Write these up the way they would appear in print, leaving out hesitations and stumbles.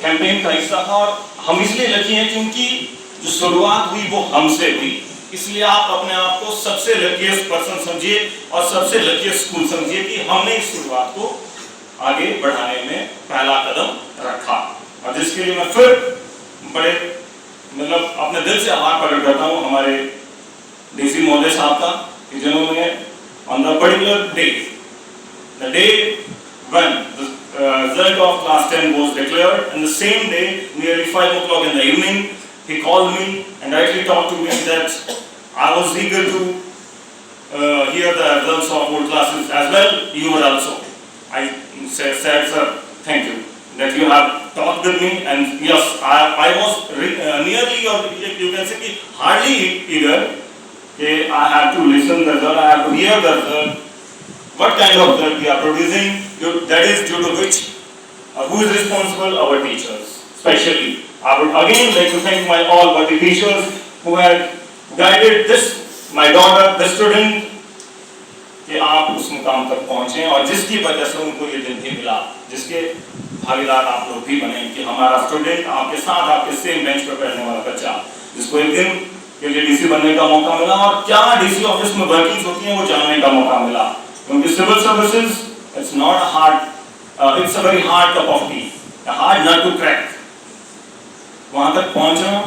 Campaign का हिस्सा था और हम इसलिए लकी हैं क्योंकि जो शुरुआत हुई वो हमसे हुई। इसलिए आप अपने आप को सबसे लकीस्ट पर्सन समझिए और सबसे लकीस्ट स्कूल समझिए कि हमने इस शुरुआत को आगे बढ़ाने में पहला कदम रखा। और जिसके लिए मैं फिर बड़े मतलब अपने दिल से आभार प्रकट करता हूँ हमारे डीसी महोदय साहब का कि जिन्होंने on the particular day, the day when the result of class 10 was declared, and the same day nearly 5 o'clock in the evening he called me and directly talked to me that I was eager to hear the results of old classes as well. You were also. I said, sir, thank you that you have talked with me, and yes, I was nearly, or you can say hardly eager. I have to listen the result, I have to hear the result. What kind of result we are producing? That is due to which, who is responsible? Our teachers, especially. I would again like to thank my all worthy teachers who have guided this, my daughter, the student, कि आप उस मुकाम तक पहुँचे और जिसकी वजह से उनको ये दिन भी मिला, जिसके भागीदार आप लोग भी बने कि हमारा स्टूडेंट आपके साथ आपके सेम बेंच पर बैठने वाला बच्चा जिसको एक दिन के लिए डीसी बनने का मौका मिला और क्या डीसी ऑफिस में वर्किंग्स होती हैं वो जानने का मौका मिला। क्योंकि civil services it's not hard, it's a very hard cup of tea, hard nut to crack. वहां तक पहुंचना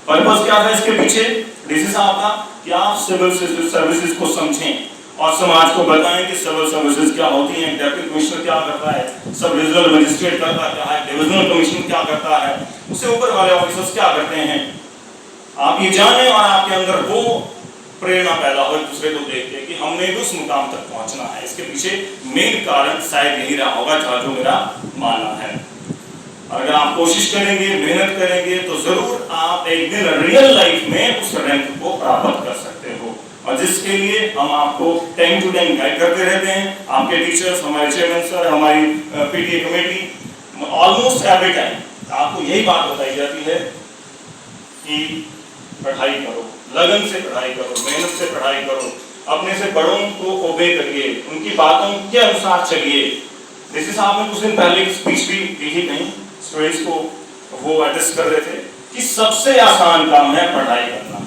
पर्पस क्या था इसके पीछे डीसी साहब का कि आप सिविल सर्विसेज को समझें और समाज को बताएं कि सिविल सर्विसेज क्या होती हैं, डेप्यूटी कमिश्नर क्या करता है, सब डिविजनल मजिस्ट्रेट करता क्या है, डिविजनल कमिश्नर क्या करता है, उससे ऊपर वाले ऑफिसर्स क्या करते हैं। आप ये जानें और आपके अंदर वो प्रेरणा पैदा हो एक दूसरे को देख के कि हमने भी उस मुकाम तक पहुंचना है। इसके पीछे मेन कारण शायद यही रहा होगा जहाँ जो मेरा मानना है। अगर आप कोशिश करेंगे, मेहनत करेंगे तो जरूर आप एक दिन रियल लाइफ में उस रैंक को प्राप्त कर सकते हो और जिसके लिए हम आपको टाइम टू टाइम गाइड करते रहते हैं। आपके टीचर्स, हमारे चेयरमैन सर, हमारी PTA committee, almost every time आपको यही बात बताई जाती है कि पढ़ाई करो, लगन से पढ़ाई करो, मेहनत से पढ़ाई करो, अपने से बड़ों को ओबे करिए, उनकी बातों के अनुसार चलिए। जैसे साहब ने कुछ दिन पहले एक स्पीच भी दी थी कहीं स्टूडेंट्स को, वो एड्रेस कर रहे थे कि सबसे आसान काम है पढ़ाई करना,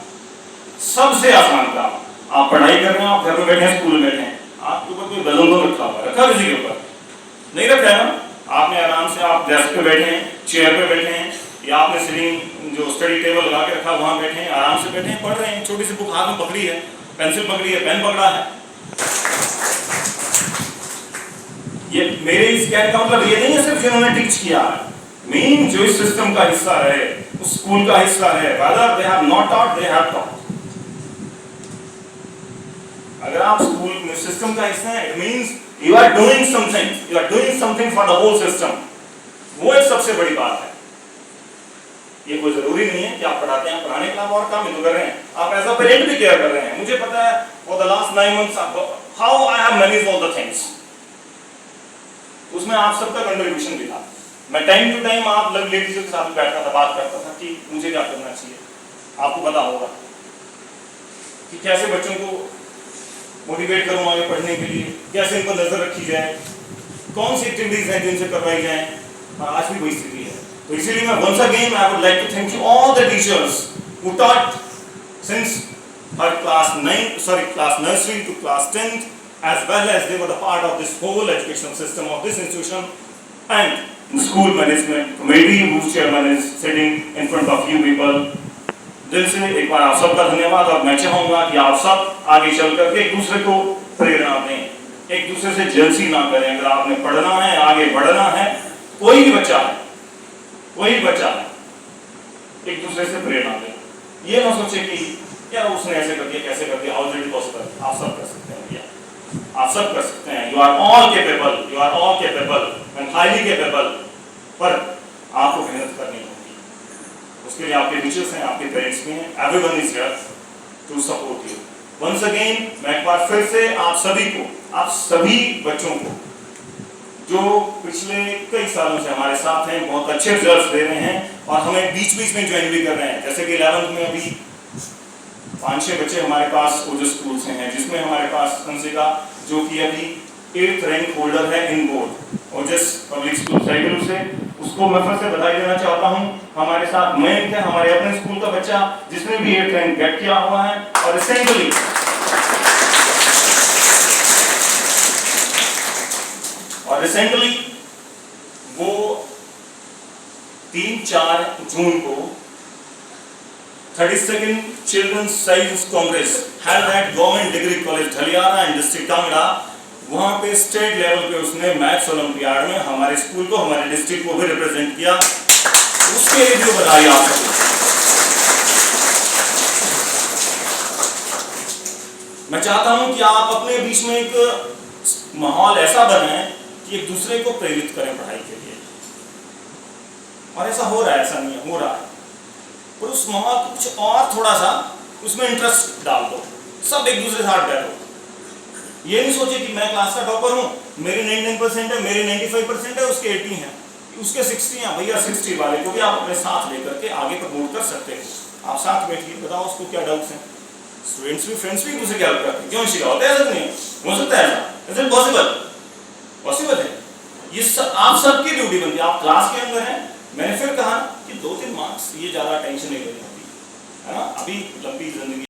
सबसे आसान काम। आप पढ़ाई कर रहे हैं, आप घर में बैठे हैं, स्कूल में बैठे हैं, आपके ऊपर कोई वजन तो रखा हुआ, रखा किसी के ऊपर नहीं रखा है ना। आपने आराम से आप डेस्क पे बैठे हैं, चेयर पे बैठे हैं, या आपने सिटिंग जो स्टडी टेबल लगा के रखा वहां बैठे हैं, आराम से बैठे हैं, पढ़ रहे हैं, छोटी सी बुक हाथ में पकड़ी है, पेंसिल पकड़ी है, पेन पकड़ा है। ये मेरे इस कहने का मतलब ये नहीं है सिर्फ जिन्होंने टीच किया है, मेन जो इस सिस्टम का हिस्सा है, उस स्कूल का हिस्सा है, whether they have not taught, they have taught। अगर आप स्कूल में सिस्टम का हिस्सा है, it means you are doing something, you are doing something for the whole system। वो एक सबसे बड़ी बात है। ये कोई जरूरी नहीं है कि आप पढ़ाते हैं, पढ़ाने के अलावा और काम भी तो कर रहे हैं, आप एज अ पेरेंट भी केयर कर रहे हैं। मुझे पता है for the last 9 months how I have managed all the things, उसमें आप सबका कंट्रीब्यूशन भी था। मैं टाइम टू टाइम आप लेडीज के साथ बैठता था, बात करता था कि मुझे क्या करना चाहिए। आपको पता होगा कि कैसे बच्चों को मोटिवेट करूं आगे पढ़ने के लिए, कैसे इनको नजर रखी जाए, कौन सी एक्टिविटीज हैं जिनसे करवाई जाए। आज भी वही स्थिति है। तो इसीलिए मैं once again I would like to thank you all the teachers who taught since her class nursery to class 10th, as well as they were the part of this whole educational system of this institution, and the school management committee whose chairman is sitting in front of you people। दिल से एक बार आप सबका धन्यवाद। और मैं चाहूंगा कि आप सब आगे चल करके एक दूसरे को प्रेरणा दें, एक दूसरे से जेलसी ना करें। अगर आपने पढ़ना है, आगे बढ़ना है, कोई भी बच्चा है, कोई बच्चा है, एक दूसरे से प्रेरणा दें। ये ना सोचे कि यार उसने ऐसे कर दिया, कैसे कर दिया, हाउ इज इट पॉसिबल। आप सब कर सकते हैं भैया, आप सब कर सकते हैं। You are all capable, you are all capable and highly capable, पर आपको मेहनत करनी होगी। उसके लिए आपके टीचर्स हैं, आपके पेरेंट्स भी हैं, everyone is here to support you. Once again मैं एक बार फिर से आप सभी को, आप सभी बच्चों को जो पिछले कई सालों से हमारे साथ हैं, बहुत अच्छे रिजल्ट्स दे रहे हैं और हमें बीच बीच में ज्वाइन भी कर रहे हैं। जैसे कि 11th में अभी 5-6 बच्चे हमारे पास ओजस स्कूल से हैं, जिसमें हमारे पास कंसिका जो कि अभी 8th रैंक होल्डर है इन बोर्ड ओजस पब्लिक स्कूल साइकिल से, उसको मैं फिर से बधाई देना चाहता हूं। हमारे साथ मयंक है, हमारे अपने स्कूल का बच्चा जिसने भी 8th रैंक गेट किया हुआ है। और रिसेंटली वो 3-4 जून को 32nd children's science congress held at government degree college Dhaliara and district Kangra, वहां पे स्टेट लेवल पे उसने मैथ्स ओलंपियाड में हमारे स्कूल को, हमारे डिस्ट्रिक्ट को भी रिप्रेजेंट किया। उसके लिए भी बधाई आप सबको। मैं चाहता हूं कि आप अपने बीच में एक माहौल ऐसा बनाएं कि एक दूसरे को प्रेरित करें पढ़ाई के लिए। और ऐसा हो रहा है, ऐसा नहीं है, हो रहा है। और उस माहौल को कुछ और थोड़ा सा उसमें इंटरेस्ट डाल दो, सब एक दूसरे के साथ बैठो। ये नहीं सोचे कि मैं क्लास का टॉपर हूँ, मेरे 99% है, मेरे 95% है, उसके 80 हैं, उसके 60 हैं, भैया 60 वाले को भी आप अपने साथ लेकर के आगे प्रमोट कर सकते हो। आप साथ बैठिए, बताओ उसको क्या डाउट्स हैं। स्टूडेंट्स भी, फ्रेंड्स भी दूसरे क्या करते हैं, क्यों शिकावत है? ऐसा नहीं हो सकता है, ऐसा इज इट पॉसिबल? पॉसिबल है। ये सब आप सबकी ड्यूटी बनती है। आप क्लास के अंदर हैं, मैंने फिर कहा कि 2-3 मार्क्स ये ज्यादा टेंशन नहीं लेनी होती है ना। अभी लंबी जिंदगी